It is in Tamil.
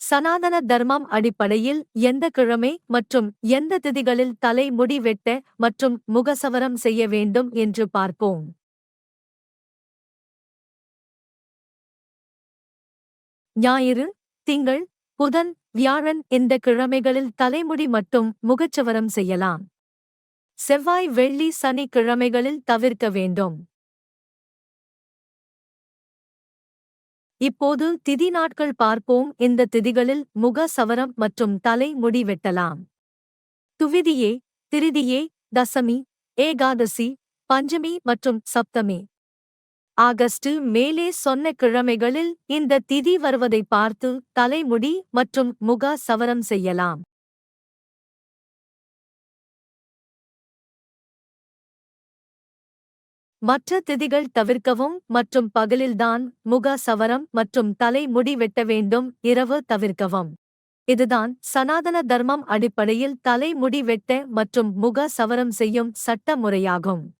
சனாதன தர்மம் அடிப்படையில் எந்த கிழமை மற்றும் எந்த திதிகளில் தலை முடி வெட்ட மற்றும் முகசவரம் செய்ய வேண்டும் என்று பார்ப்போம். ஞாயிறு, திங்கள், புதன், வியாழன் இந்த கிழமைகளில் தலைமுடி மட்டும் முகச்சவரம் செய்யலாம். செவ்வாய், வெள்ளி, சனி கிழமைகளில் தவிர்க்க வேண்டும். இப்போது திதி நாட்கள் பார்ப்போம். இந்த திதிகளில் முக சவரம் மற்றும் தலை முடி வெட்டலாம். துவிதியே, திரிதியே, தசமி, ஏகாதசி, பஞ்சமி மற்றும் சப்தமி. ஆகஸ்ட் மேலே சொன்ன கிழமைகளில் இந்த திதி வருவதை பார்த்து தலைமுடி மற்றும் முக சவரம் செய்யலாம். மற்ற திதிகள் தவிர்க்கவும் மற்றும் பகலில்தான் முக சவரம் மற்றும் தலை முடி வெட்ட வேண்டும். இரவு தவிர்க்கவும். இதுதான் சனாதன தர்மம் அடிப்படையில் தலை முடி வெட்ட மற்றும் முக சவரம் செய்யும் சட்ட முறையாகும்.